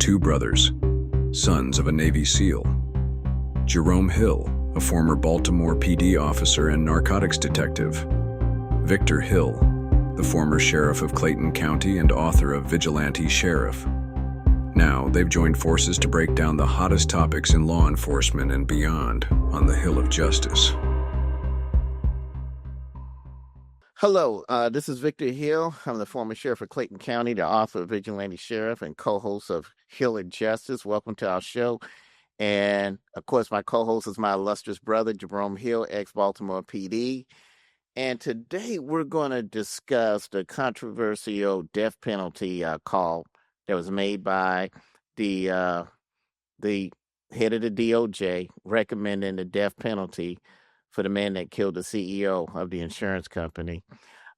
two brothers, sons of a Navy SEAL. Jerome Hill, a former Baltimore PD officer and narcotics detective. Victor Hill, the former sheriff of Clayton County and author of Vigilante Sheriff. Now, they've joined forces to break down the hottest topics in law enforcement and beyond on the Hill of Justice. Hello, this is Victor Hill. I'm the former sheriff of Clayton County, the author of Vigilante Sheriff, and co-host of Hill of Justice. Welcome to our show. And, of course, my co-host is my illustrious brother, Jerome Hill, ex-Baltimore PD. And today we're going to discuss the controversial death penalty call that was made by the head of the DOJ recommending the death penalty for the man that killed the CEO of the insurance company.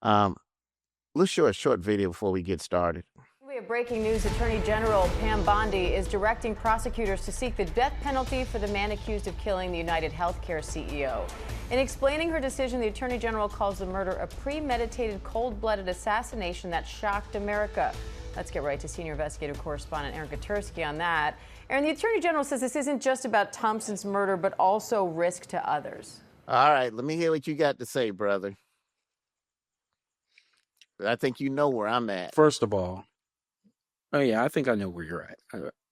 Let's show a short video before we get started. We have breaking news. Attorney General Pam Bondi is directing prosecutors to seek the death penalty for the man accused of killing the United Healthcare CEO. In explaining her decision, the Attorney General calls the murder a premeditated, cold-blooded assassination that shocked America. Let's get right to senior investigative correspondent Aaron Katersky on that. Aaron, the Attorney General says this isn't just about Thompson's murder, but also risk to others. All right, let me hear what you got to say, brother. I think you know where I'm at. First of all, I think I know where you're at.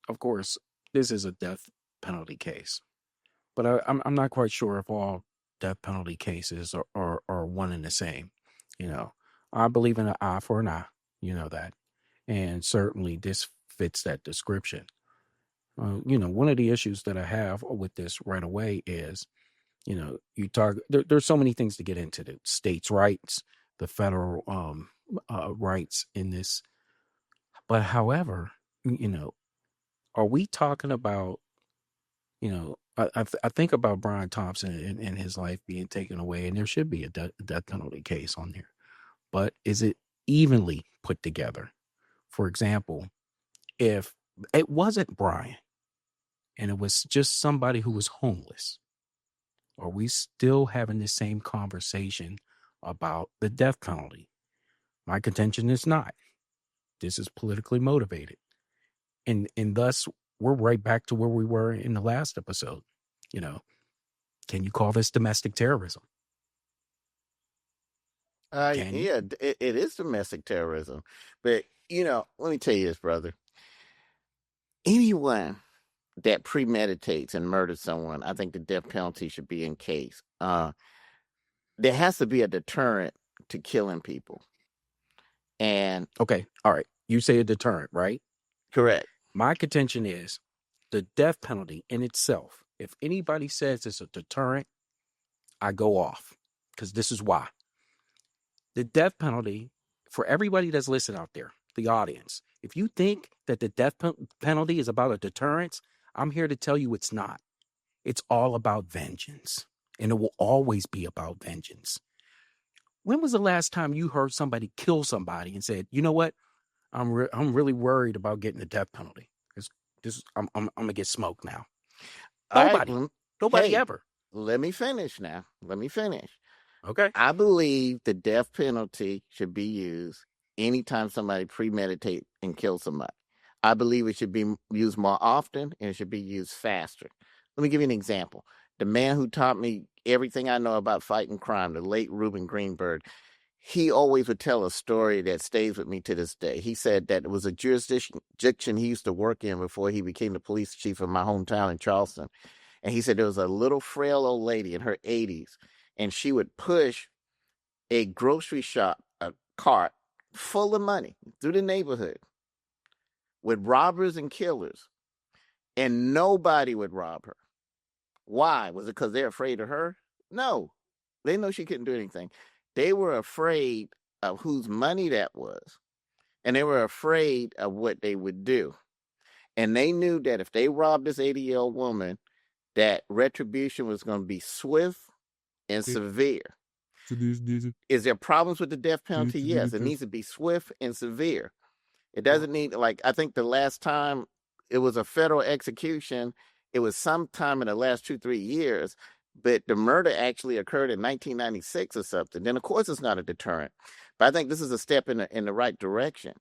Of course, this is a death penalty case, but I'm not quite sure if all death penalty cases are one and the same. I believe in an eye for an eye. You know that, and certainly this fits that description. One of the issues that I have with this right away is, you talk. There's so many things to get into: the states' rights, the federal rights in this. But however, are we talking about? I think about Brian Thompson and his life being taken away, and there should be a death penalty case on there. But is it evenly put together? For example, if it wasn't Brian, and it was just somebody who was homeless, are we still having the same conversation about the death penalty? My contention is not. This is politically motivated. And thus, we're right back to where we were in the last episode. Can you call this domestic terrorism? It is domestic terrorism. But, let me tell you this, brother. Anyone that premeditates and murders someone, I think the death penalty should be in case. There has to be a deterrent to killing people. And okay, all right. You say a deterrent, right? Correct. My contention is the death penalty in itself. If anybody says it's a deterrent, I go off, because this is why. The death penalty, for everybody that's listening out there, the audience, if you think that the death penalty is about a deterrence, I'm here to tell you it's not. It's all about vengeance, and it will always be about vengeance. When was the last time you heard somebody kill somebody and said, you know what? I'm really worried about getting the death penalty. I'm gonna get smoked now. Nobody ever. Let me finish now. Okay. I believe the death penalty should be used anytime somebody premeditate and kill somebody. I believe it should be used more often, and it should be used faster. Let me give you an example. The man who taught me everything I know about fighting crime, the late Reuben Greenberg, he always would tell a story that stays with me to this day. He said that it was a jurisdiction he used to work in before he became the police chief of my hometown in Charleston. And he said there was a little frail old lady in her 80s, and she would push a grocery shop, a cart full of money through the neighborhood with robbers and killers, and nobody would rob her. Why? Was it because they're afraid of her? No. They know she couldn't do anything. They were afraid of whose money that was. And they were afraid of what they would do. And they knew that if they robbed this 80-year-old woman, that retribution was going to be swift and severe. Is there problems with the death penalty? Yes. It needs to be swift and severe. It doesn't need, I think the last time it was a federal execution, it was sometime in the last 2-3 years, but the murder actually occurred in 1996 or something. Then, of course, it's not a deterrent. But I think this is a step in the right direction.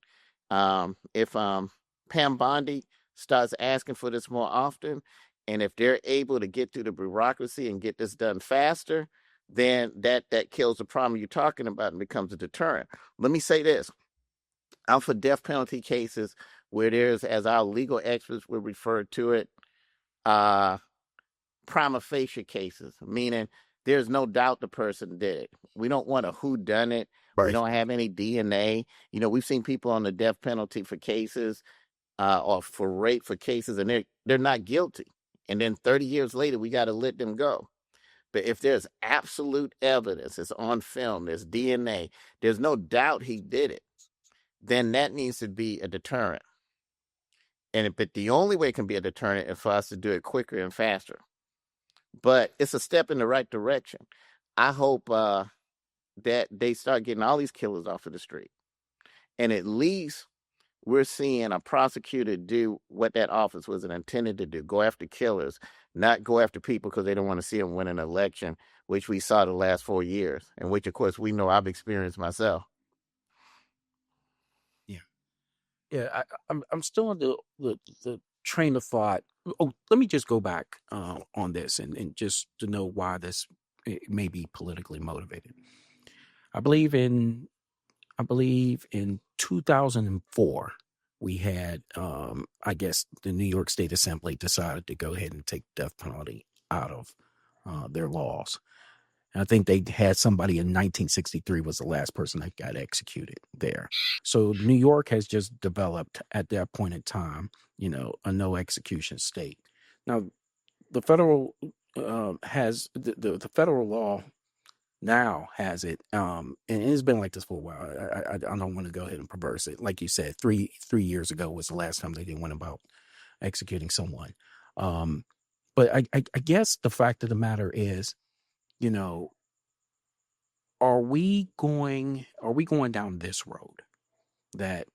If Pam Bondi starts asking for this more often, and if they're able to get through the bureaucracy and get this done faster, then that kills the problem you're talking about and becomes a deterrent. Let me say this. I'm for death penalty cases where there's, as our legal experts would refer to it, prima facie cases, meaning there's no doubt the person did it. We don't want a whodunit. Right. We don't have any DNA. We've seen people on the death penalty for cases or for rape for cases, and they're not guilty. And then 30 years later, we got to let them go. But if there's absolute evidence, it's on film, there's DNA, there's no doubt he did it, then that needs to be a deterrent. But the only way it can be a deterrent is for us to do it quicker and faster. But it's a step in the right direction. I hope that they start getting all these killers off of the street. And at least we're seeing a prosecutor do what that office was intended to do, go after killers, not go after people because they don't want to see them win an election, which we saw the last 4 years, and which, of course, we know I've experienced myself. Yeah, I'm still on the train of thought. Oh, let me just go back on this and just to know why this may be politically motivated. I believe in 2004 we had I guess the New York State Assembly decided to go ahead and take death penalty out of their laws. And I think they had somebody in 1963 was the last person that got executed there. So New York has just developed at that point in time, a no execution state. Now, the federal has the federal law now has it, and it's been like this for a while. I don't want to go ahead and perverse it. Like you said, three years ago was the last time they didn't went about executing someone. But I guess the fact of the matter is, are we going down this road that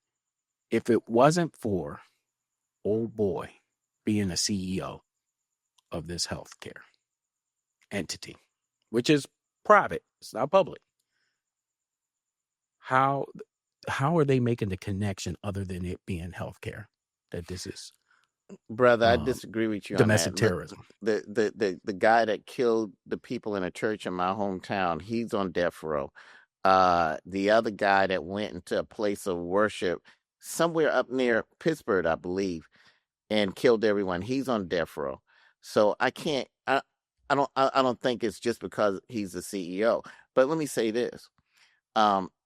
if it wasn't for old boy being a CEO of this healthcare entity, which is private, it's not public, how are they making the connection other than it being healthcare that this is? Brother, I disagree with you domestic on that. terrorism. The guy that killed the people in a church in my hometown, he's on death row. The other guy that went into a place of worship somewhere up near Pittsburgh, I believe, and killed everyone, he's on death row. So I don't think it's just because he's the CEO. But let me say this.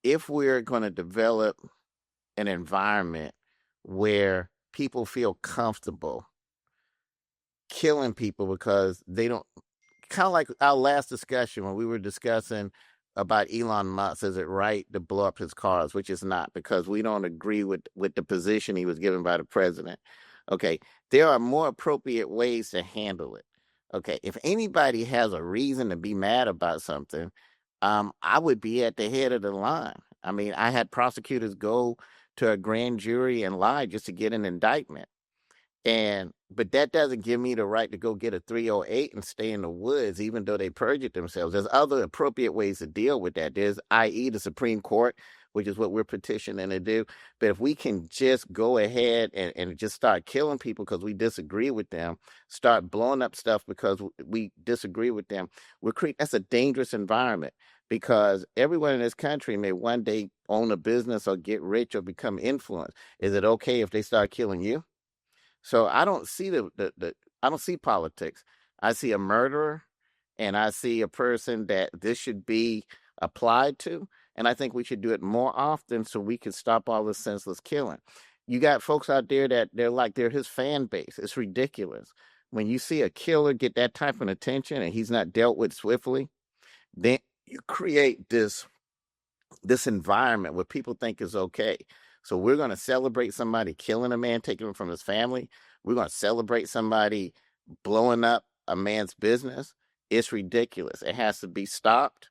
If we're going to develop an environment where people feel comfortable killing people because they don't, kind of like our last discussion when we were discussing about Elon Musk, is it right to blow up his cars, which is not, because we don't agree with the position he was given by the president. Okay, there are more appropriate ways to handle it. Okay, if anybody has a reason to be mad about something, I would be at the head of the line. I mean, I had prosecutors go to a grand jury and lie just to get an indictment. But that doesn't give me the right to go get a 308 and stay in the woods, even though they perjured themselves. There's other appropriate ways to deal with that. There's, i.e., the Supreme Court, which is what we're petitioning to do. But if we can just go ahead and just start killing people because we disagree with them, start blowing up stuff because we disagree with them, that's a dangerous environment, because everyone in this country may one day own a business or get rich or become influenced. Is it okay if they start killing you? So I don't see I don't see politics. I see a murderer, and I see a person that this should be applied to. And I think we should do it more often so we can stop all this senseless killing. You got folks out there that they're his fan base. It's ridiculous. When you see a killer get that type of attention and he's not dealt with swiftly, then you create this environment where people think is okay. So we're going to celebrate somebody killing a man, taking him from his family. We're going to celebrate somebody blowing up a man's business. It's ridiculous. It has to be stopped.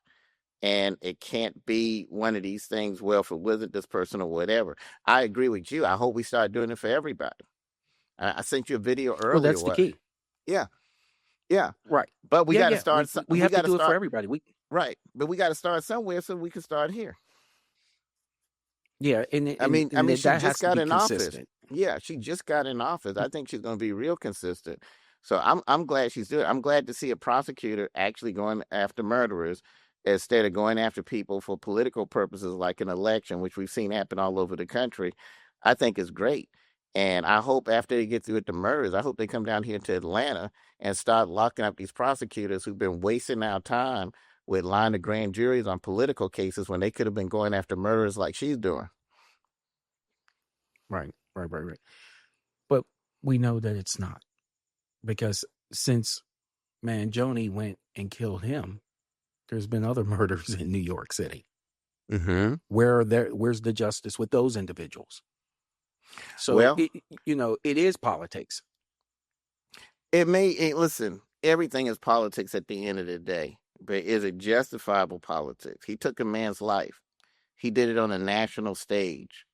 And it can't be one of these things, well, if it wasn't this person or whatever. I agree with you. I hope we start doing it for everybody. I sent you a video earlier. Well, that's the key. Yeah. Right. But we got to start. We have to do it for everybody. Right. But we got to start somewhere so we can start here. Yeah. I mean, she just got in office. Yeah, she just got in office. I think she's going to be real consistent. So I'm glad she's doing it. I'm glad to see a prosecutor actually going after murderers instead of going after people for political purposes like an election, which we've seen happen all over the country. I think is great. And I hope after they get through with the murders, I hope they come down here to Atlanta and start locking up these prosecutors who've been wasting our time with lying to grand juries on political cases when they could have been going after murderers like she's doing. Right. But we know that it's not, because since Mangionne went and killed him, there's been other murders in New York City. Mm-hmm. Where's the justice with those individuals? So, Well, it is politics. Listen, everything is politics at the end of the day, but is it justifiable politics? He took a man's life. He did it on a national stage.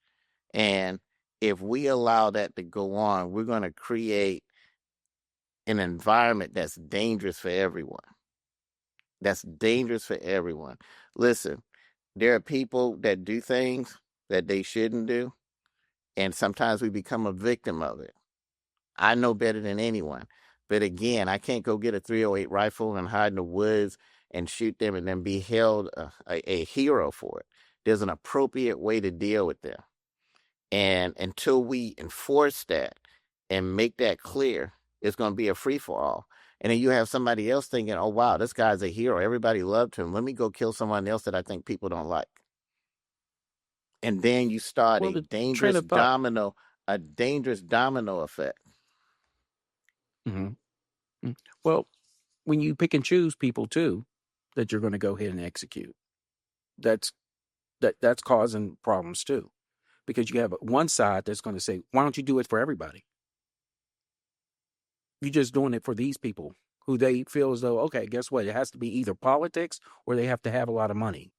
And if we allow that to go on, we're going to create an environment that's dangerous for everyone. Listen, there are people that do things that they shouldn't do, and sometimes we become a victim of it. I know better than anyone. But again, I can't go get a 308 rifle and hide in the woods and shoot them and then be held a hero for it. There's an appropriate way to deal with them. And until we enforce that and make that clear, it's going to be a free-for-all. And then you have somebody else thinking, oh, wow, this guy's a hero. Everybody loved him. Let me go kill someone else that I think people don't like. And then you start a dangerous domino effect. Mm-hmm. Well, when you pick and choose people too, that you're going to go ahead and execute, that's causing problems too, because you have one side that's going to say, "Why don't you do it for everybody? You're just doing it for these people who they feel as though, okay, guess what? It has to be either politics or they have to have a lot of money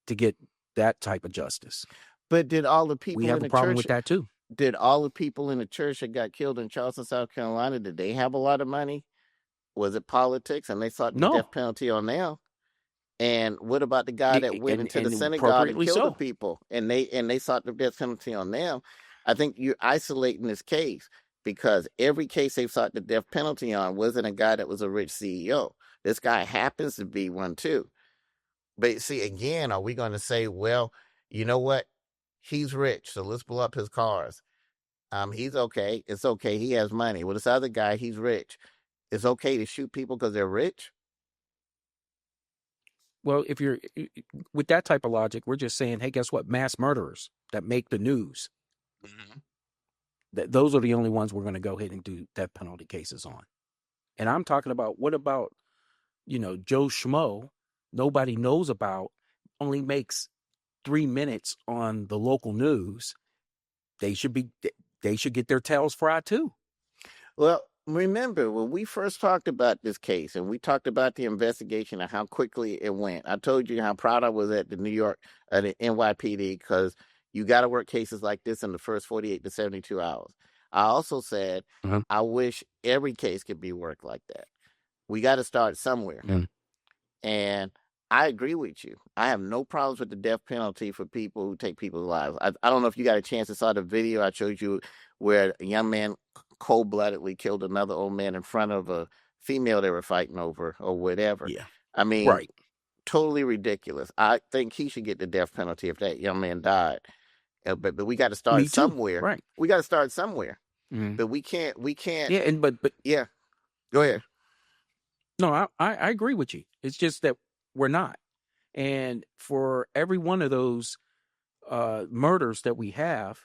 to get that type of justice." But did all the people we have in a the problem church with that too? Did all the people in the church that got killed in Charleston, South Carolina, did they have a lot of money? Was it politics? And they sought the death penalty on them. And what about the guy that went into the synagogue and killed the people? And they sought the death penalty on them. I think you're isolating this case because every case they've sought the death penalty on wasn't a guy that was a rich CEO. This guy happens to be one too. But see, again, are we going to say, well, you know what? He's rich, so let's blow up his cars. He's okay. It's okay. He has money. Well, this other guy, he's rich. It's okay to shoot people because they're rich? Well, if you're with that type of logic, we're just saying, hey, guess what? Mass murderers that make the news, those are the only ones we're going to go ahead and do death penalty cases on. And I'm talking about, what about, Joe Schmo, nobody knows about, only makes 3 minutes on the local news. They should get their tails fried too. Well, remember when we first talked about this case and we talked about the investigation and how quickly it went, I told you how proud I was at the the NYPD, because you got to work cases like this in the first 48 to 72 hours. I also said, I wish every case could be worked like that. We got to start somewhere. And I agree with you. I have no problems with the death penalty for people who take people's lives. I don't know if you got a chance to saw the video I showed you where a young man cold-bloodedly killed another old man in front of a female they were fighting over or whatever. Yeah. I mean, totally ridiculous. I think he should get the death penalty if that young man died. But we got to start somewhere. Right. We got to start somewhere. But we can't. Yeah, but yeah. Go ahead. No, I agree with you. It's just that we're not. And for every one of those murders that we have,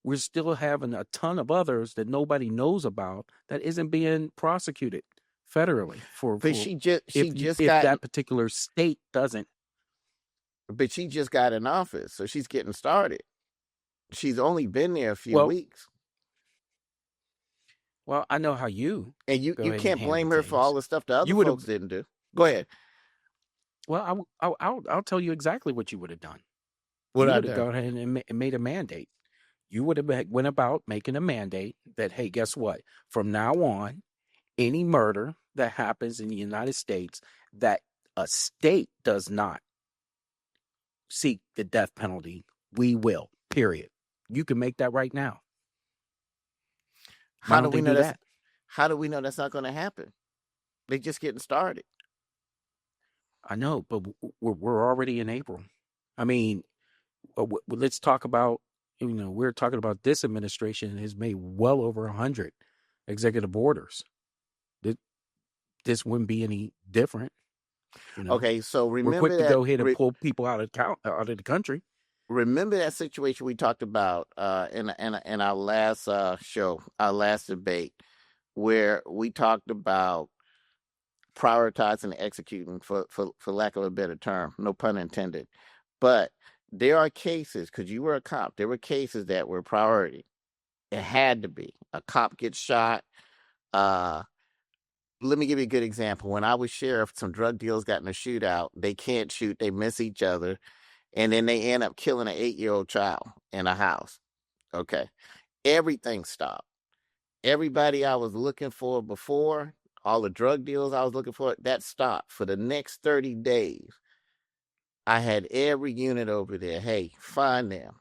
we're still having a ton of others that nobody knows about that isn't being prosecuted federally if that particular state doesn't. But she just got in office, so she's getting started. She's only been there a few weeks. Well, I know how you can't blame her for all the stuff the other folks didn't do. Go ahead. Well, I'll tell you exactly what you would have done. What you would have gone ahead and made a mandate. You would have went about making a mandate that, hey, guess what? From now on, any murder that happens in the United States that a state does not seek the death penalty, we will. Period. You can make that right now. Why How do don't we they know do that's that? how do we know that's not going to happen? They're just getting started. I know, but we're already in April. I mean, let's talk about, we're talking about this administration has made well over 100 executive orders. This wouldn't be any different. Okay, so We're quick remember to that. go ahead and pull people out of the country. Remember that situation we talked about in our last show, our last debate, where we talked about prioritizing and executing, for lack of a better term, no pun intended. But there are cases, because you were a cop, there were cases that were priority. It had to be. A cop gets shot. Let me give you a good example. When I was sheriff, some drug dealers got in a shootout. They can't shoot. They miss each other. And then they end up killing an 8-year-old child in a house. Okay. Everything stopped. Everybody I was looking for before, all the drug deals I was looking for, that stopped. For the next 30 days, I had every unit over there. Hey, find them.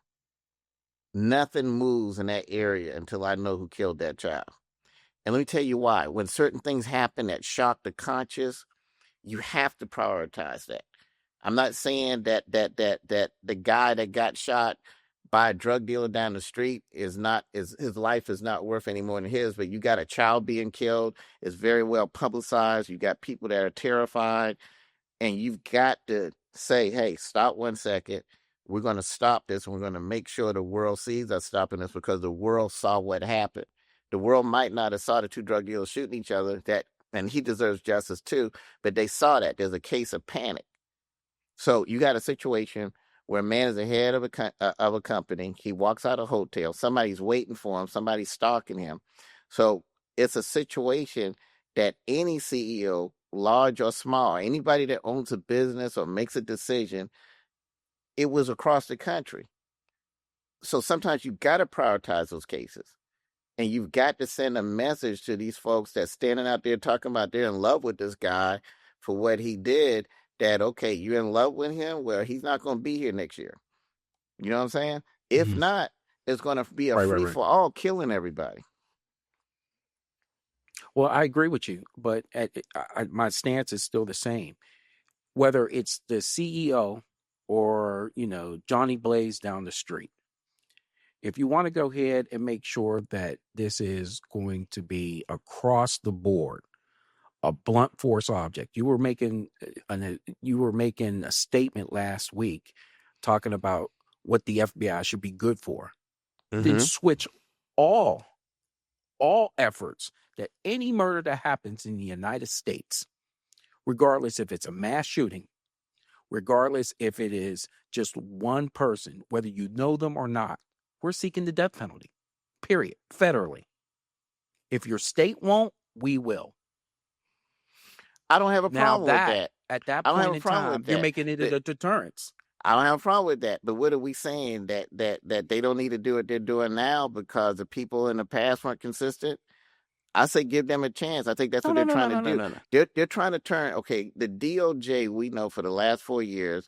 Nothing moves in that area until I know who killed that child. And let me tell you why. When certain things happen that shock the conscious, you have to prioritize that. I'm not saying that the guy that got shot by a drug dealer down the street is his life is not worth any more than his, but you got a child being killed. It's very well publicized. You got people that are terrified, and you've got to say, hey, stop 1 second. We're going to stop this, and we're going to make sure the world sees us stopping this, because the world saw what happened. The world might not have saw the two drug dealers shooting each other, and he deserves justice too, but they saw that. There's a case of panic. So you got a situation where a man is the head of a company. He walks out of a hotel. Somebody's waiting for him. Somebody's stalking him. So it's a situation that any CEO, large or small, anybody that owns a business or makes a decision, it was across the country. So sometimes you got to prioritize those cases. And you've got to send a message to these folks that's standing out there talking about they're in love with this guy for what he did, that, okay, you're in love with him? Well, he's not going to be here next year. You know what I'm saying? If not, it's going to be a free for all, killing everybody. Well, I agree with you, but my stance is still the same. Whether it's the CEO or, Johnny Blaze down the street, if you want to go ahead and make sure that this is going to be across the board, a blunt force object. You were making a statement last week talking about what the FBI should be good for. Then switch all efforts that any murder that happens in the United States, regardless if it's a mass shooting, regardless if it is just one person, whether you know them or not, we're seeking the death penalty, period, federally. If your state won't, we will. I don't have a problem with that. At that point in time, you're making it a deterrence. I don't have a problem with that. But what are we saying? That they don't need to do what they're doing now because the people in the past weren't consistent? I say give them a chance. I think that's what they're trying to do. They're trying to turn, okay, the DOJ, we know for the last 4 years,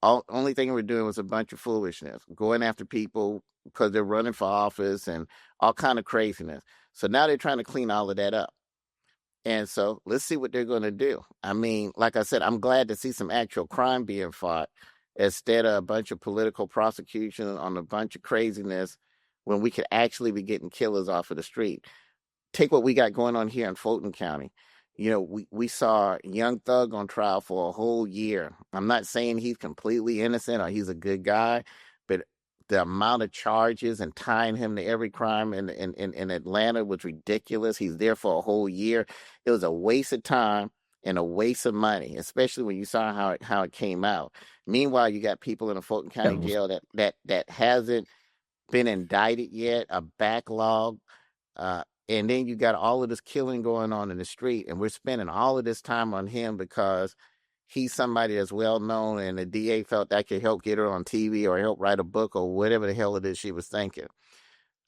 only thing we're doing was a bunch of foolishness, going after people because they're running for office and all kind of craziness. So now they're trying to clean all of that up. And so let's see what they're going to do. I mean, like I said, I'm glad to see some actual crime being fought instead of a bunch of political prosecution on a bunch of craziness when we could actually be getting killers off of the street. Take what we got going on here in Fulton County. We saw Young Thug on trial for a whole year. I'm not saying he's completely innocent or he's a good guy, but the amount of charges and tying him to every crime in Atlanta was ridiculous. He's there for a whole year. It was a waste of time and a waste of money, especially when you saw how it came out. Meanwhile, you got people in the Fulton County jail that hasn't been indicted yet, a backlog. And then you got all of this killing going on in the street, and we're spending all of this time on him because he's somebody that's well known, and the DA felt that could help get her on TV or help write a book or whatever the hell it is she was thinking.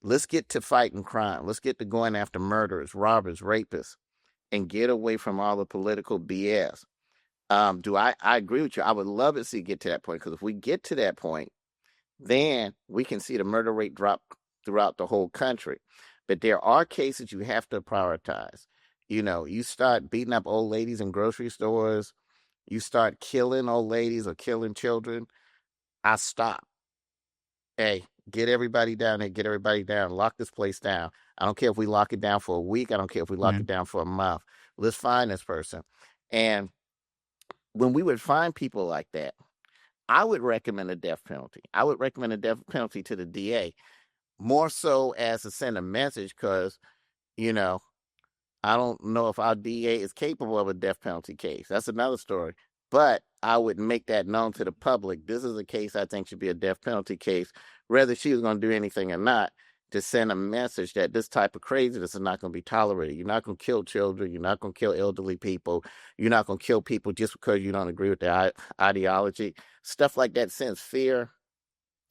Let's get to fighting crime. Let's get to going after murderers, robbers, rapists, and get away from all the political BS. I agree with you. I would love to see get to that point, because if we get to that point, then we can see the murder rate drop throughout the whole country. But there are cases you have to prioritize. You start beating up old ladies in grocery stores, you start killing old ladies or killing children, I stop. Hey, get everybody down there, get everybody down, lock this place down. I don't care if we lock it down for a week, I don't care if we lock it down for a month. Let's find this person. And when we would find people like that, I would recommend a death penalty. I would recommend a death penalty to the DA, more so as to send a message, because, I don't know if our DA is capable of a death penalty case. That's another story. But I would make that known to the public. This is a case I think should be a death penalty case, whether she was going to do anything or not, to send a message that this type of craziness is not going to be tolerated. You're not going to kill children. You're not going to kill elderly people. You're not going to kill people just because you don't agree with their ideology. Stuff like that sends fear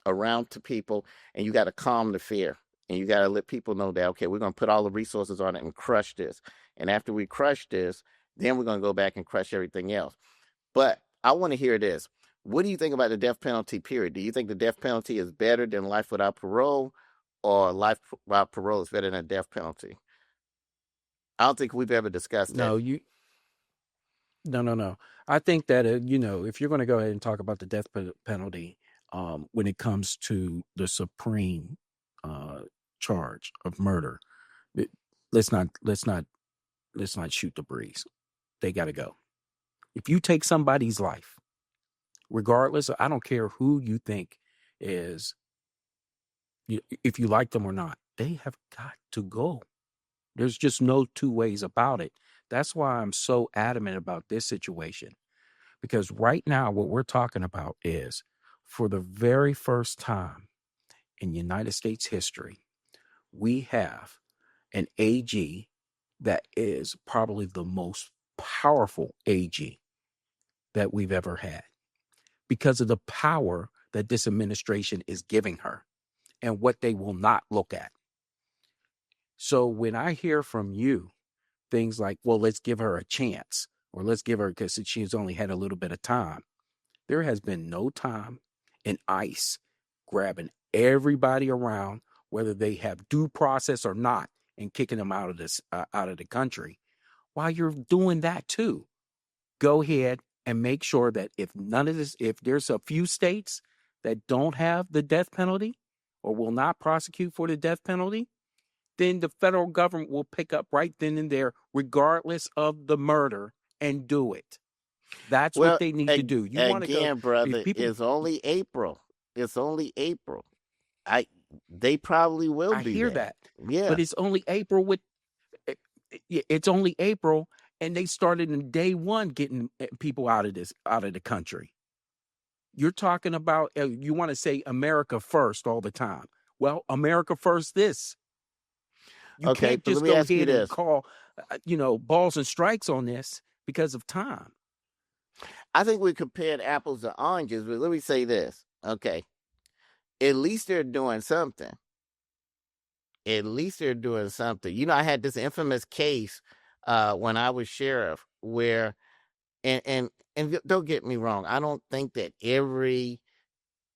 around to people, and you got to calm the fear. And you got to let people know that, okay, we're going to put all the resources on it and crush this. And after we crush this, then we're going to go back and crush everything else. But I want to hear this. What do you think about the death penalty period? Do you think the death penalty is better than life without parole, or life without parole is better than a death penalty? I don't think we've ever discussed that. No. I think that, if you're going to go ahead and talk about the death penalty, when it comes to the supreme charge of murder, let's not shoot the breeze. They got to go. If you take somebody's life, regardless, I don't care who you think is, if you like them or not, they have got to go. There's just no two ways about it. That's why I'm so adamant about this situation, because right now what we're talking about is, for the very first time in United States history, we have an AG that is probably the most powerful AG that we've ever had, because of the power that this administration is giving her and what they will not look at. So when I hear from you things like, well, let's give her a chance, or let's give her, because she's only had a little bit of time, there has been no time in ICE grabbing everybody around, whether they have due process or not, and kicking them out of the country. While you're doing that too, go ahead and make sure that if there's a few states that don't have the death penalty or will not prosecute for the death penalty, then the federal government will pick up right then and there, regardless of the murder, and do it. That's what they need to do. You want to go, brother? It's only April. It's only April. They probably will do that. I hear that. Yeah, but it's only April. It's only April, and they started in day one getting people out of the country. You're talking about, you want to say America first all the time. Well, America first this. You can't just go ahead and call, balls and strikes on this because of time. I think we compared apples to oranges, but let me say this. Okay. At least they're doing something. I had this infamous case when I was sheriff where, and don't get me wrong, I don't think that every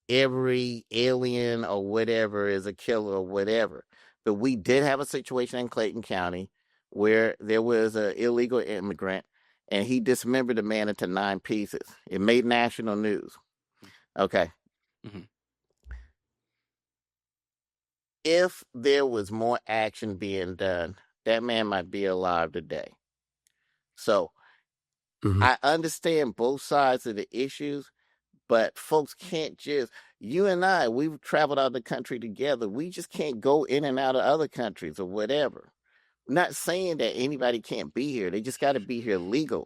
alien or whatever is a killer or whatever. But we did have a situation in Clayton County where there was an illegal immigrant, and he dismembered a man into 9 pieces. It made national news. Okay. Mm-hmm. If there was more action being done, that man might be alive today. So I understand both sides of the issues, but folks can't just, you and I, we've traveled out of the country together. We just can't go in and out of other countries or whatever. I'm not saying that anybody can't be here. They just got to be here legally.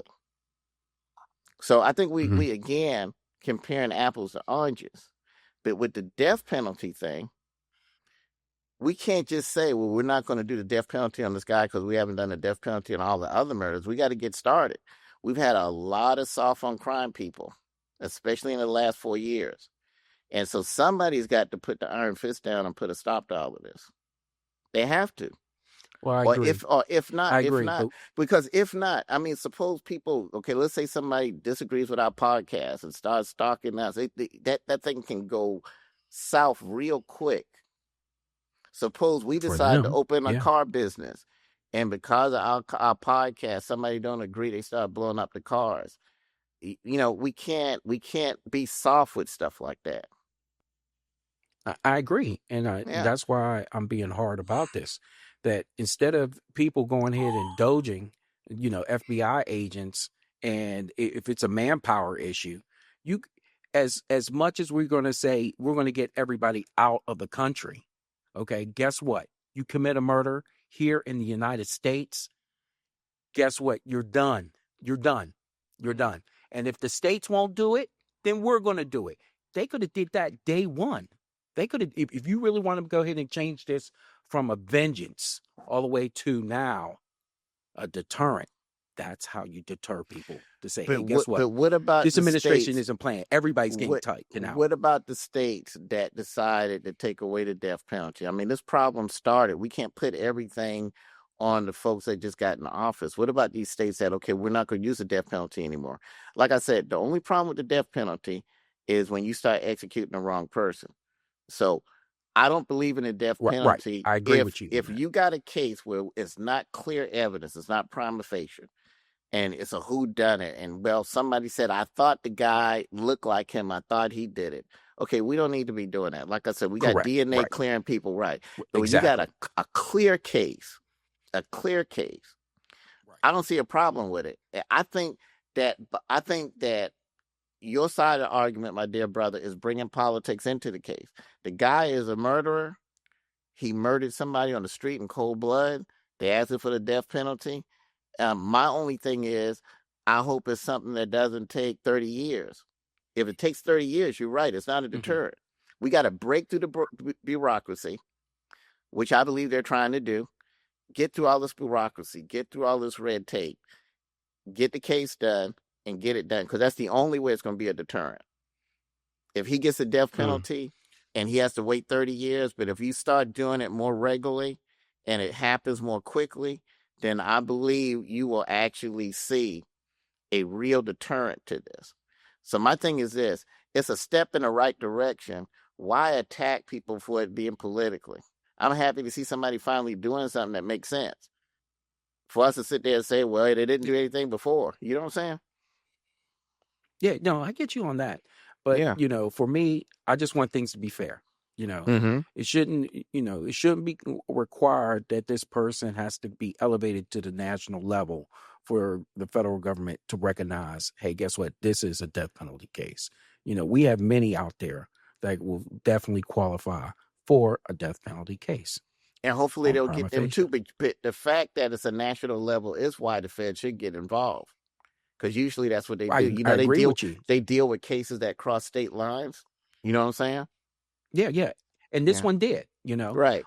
So I think we again, comparing apples to oranges. But with the death penalty thing, we can't just say, well, we're not going to do the death penalty on this guy because we haven't done the death penalty on all the other murders. We got to get started. We've had a lot of soft on crime people, especially in the last 4 years. And so somebody's got to put the iron fist down and put a stop to all of this. They have to. Well, I agree. If not, because if not, I mean, suppose people, okay, let's say somebody disagrees with our podcast and starts stalking us. That thing can go south real quick. Suppose we For decide to them, open a yeah. car business, and because of our podcast, somebody don't agree, they start blowing up the cars. We can't be soft with stuff like that. I agree, and Yeah. that's why I'm being hard about this. That instead of people going ahead and doging, FBI agents, and if it's a manpower issue, you, as much as we're going to say we're going to get everybody out of the country, okay, guess what? You commit a murder here in the United States, guess what? You're done. You're done. You're done. And if the states won't do it, then we're going to do it. They could have did that day one. They could have, if you really want to go ahead and change this from a vengeance all the way to now a deterrent, that's how you deter people to say, hey, guess what? But what about This the administration states? isn't playing. Everybody's getting What tight now. what about the states that decided to take away the death penalty? I mean, this problem started. We can't put everything on the folks that just got in office. What about these states that, okay, we're not going to use the death penalty anymore? Like I said, the only problem with the death penalty is when you start executing the wrong person. So I don't believe in the death Right. penalty I agree with you. if you got a case where it's not clear evidence, it's not prima facie, and it's a whodunit, and well, somebody said, I thought the guy looked like him, I thought he did it. Okay, we don't need to be doing that. Like I said, we got Correct. DNA Right. clearing people, right? But when Exactly. you got a clear case, Right. I don't see a problem with it. I think that your side of the argument, my dear brother, is bringing politics into the case. The guy is a murderer. He murdered somebody on the street in cold blood. They asked him for the death penalty. My only thing is, I hope it's something that doesn't take 30 years. If it takes 30 years, you're right. It's not a deterrent. We got to break through the bureaucracy, which I believe they're trying to do. Get through all this bureaucracy, get through all this red tape, get the case done, and get it done, because that's the only way it's going to be a deterrent. If he gets a death penalty and he has to wait 30 years, but if you start doing it more regularly and it happens more quickly, then I believe you will actually see a real deterrent to this. So my thing is this: it's a step in the right direction. Why attack people for it being politically? I'm happy to see somebody finally doing something that makes sense. For us to sit there and say, well, they didn't do anything before. You know what I'm saying? Yeah, no, I get you on that. But, Yeah. For me, I just want things to be fair. Mm-hmm. It shouldn't be required that this person has to be elevated to the national level for the federal government to recognize, hey, guess what? This is a death penalty case. We have many out there that will definitely qualify for a death penalty case. And hopefully on they'll prima get them facie. too. But the fact that it's a national level is why the Fed should get involved. Because usually that's what they do. I agree with you. They deal with cases that cross state lines. You know what I'm saying? Yeah. And this Yeah. one did, Right.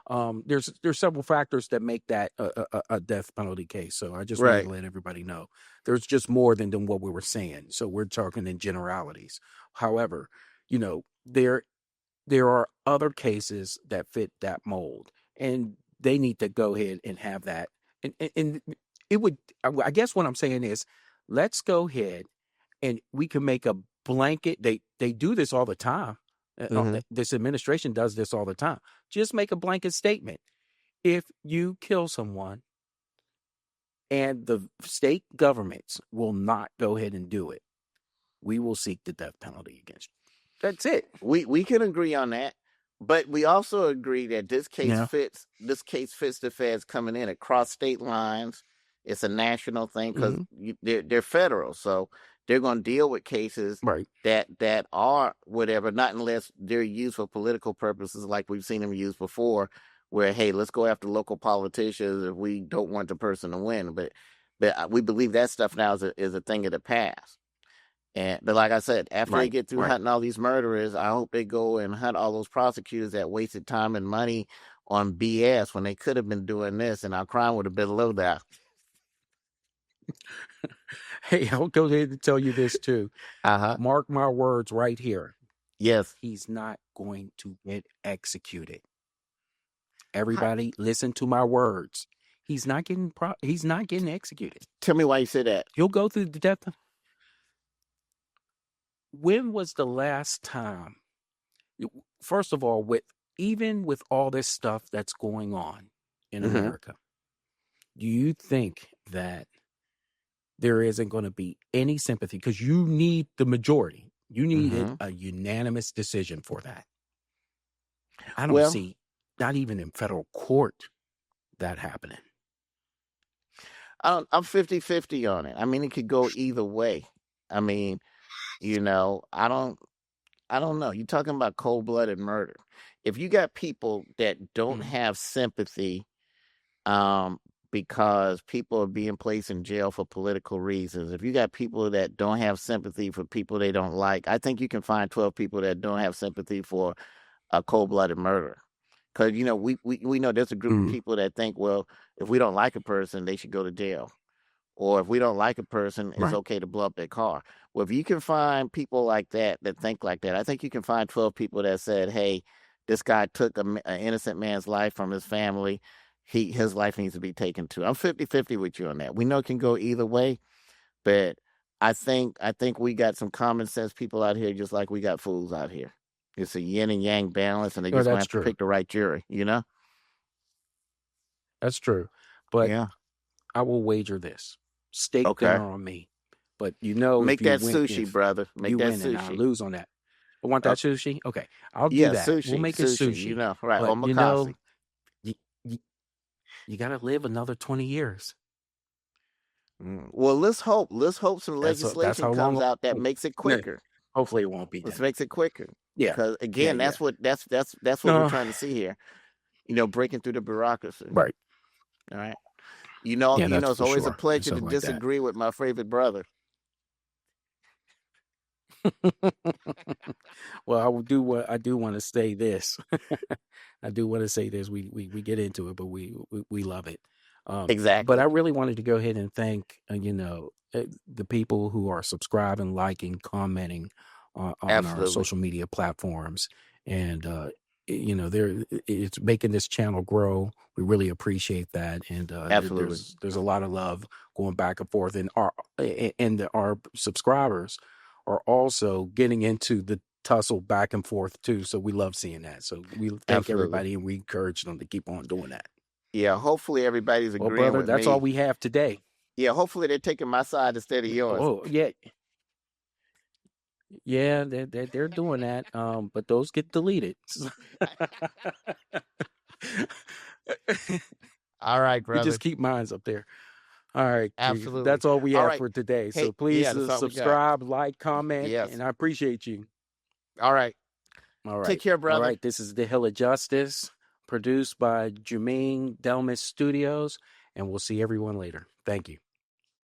There's several factors that make that a death penalty case. So I just wanted to let everybody know there's just more than what we were saying. So we're talking in generalities. However, there are other cases that fit that mold, and they need to go ahead and have that. And it would, I guess what I'm saying is, let's go ahead and we can make a blanket. They do this all the time. This administration does this all the time. Just make a blanket statement. If you kill someone and the state governments will not go ahead and do it, we will seek the death penalty against you. That's it. We can agree on that, but we also agree that this case fits. This case fits the Feds coming in across state lines. It's a national thing because they're federal, so they're going to deal with cases that are whatever, not unless they're used for political purposes, like we've seen them used before, where, hey, let's go after local politicians if we don't want the person to win. But we believe that stuff now is a thing of the past. But like I said, after they get through hunting all these murderers, I hope they go and hunt all those prosecutors that wasted time and money on BS when they could have been doing this, and our crime would have been low there. Hey, I'll go ahead and tell you this too. Mark my words right here. Yes. He's not going to get executed. Everybody, listen to my words. He's not getting executed. Tell me why you say that. He'll go through the death. When was the last time? First of all, with even with all this stuff that's going on in Mhm. America, do you think that there isn't going to be any sympathy? Because you need the majority. You needed Mhm. a unanimous decision for that. I don't Well, see, not even in federal court, that happening. I'm 50-50 on it. I mean, it could go either way. I mean, I don't know. You're talking about cold-blooded murder. If you got people that don't Mhm. have sympathy, because people are being placed in jail for political reasons, if you got people that don't have sympathy for people they don't like, I think you can find 12 people that don't have sympathy for a cold-blooded murder. Because, we know there's a group of Mhm. people that think, well, if we don't like a person, they should go to jail. Or if we don't like a person, it's Right. okay to blow up their car. Well, if you can find people like that think like that, I think you can find 12 people that said, hey, this guy took an innocent man's life from his family. His life needs to be taken too. I'm 50-50 with you on that. We know it can go either way, but I think we got some common sense people out here just like we got fools out here. It's a yin and yang balance, and they Oh, just gonna that's have to true. pick the right jury, That's true. But Yeah. I will wager this steak Okay. dinner on me. But if Make you that win, sushi, if brother. Make you that win and I sushi. lose on that, I want that sushi. Okay, I'll do Yeah, that. We'll make it sushi, sushi. right, But omakase. you, you, you got to live another 20 years. Well, let's hope some That's legislation how comes long. out that makes it No, quicker. hopefully it won't be Let's then. makes it quicker. Yeah, Because yeah, again, yeah. that's what we're No, trying to see here. Breaking through the bureaucracy. right. All right. Yeah, that's It's for always a sure. And pleasure to stuff like that. disagree with my favorite brother. Well, I do want to say this. I do want to say this. We get into it, but we love it. But Exactly. I really wanted to go ahead and thank the people who are subscribing, liking, commenting on our Absolutely. social media platforms, and it's making this channel grow. We really appreciate that, and Absolutely. there's a lot of love going back and forth, and our subscribers are also getting into the tussle back and forth too. So we love seeing that. So we thank Absolutely. everybody and we encourage them to keep on doing that. Yeah, hopefully everybody's Well, agreeing brother, with that's all me. we have today. Yeah, hopefully they're taking my side instead of yours. Oh, yeah. Yeah, they're doing that. But those get deleted. All right, We brother. just keep mines up there. All right, Keith. Absolutely. That's all we All have right. for today. Hey, So please that's all we got. subscribe, like, comment, Yes. and I appreciate you. All right. All right. Take care, brother. All right. This is The Hill of Justice, produced by Jermaine Delmas Studios, and we'll see everyone later. Thank you.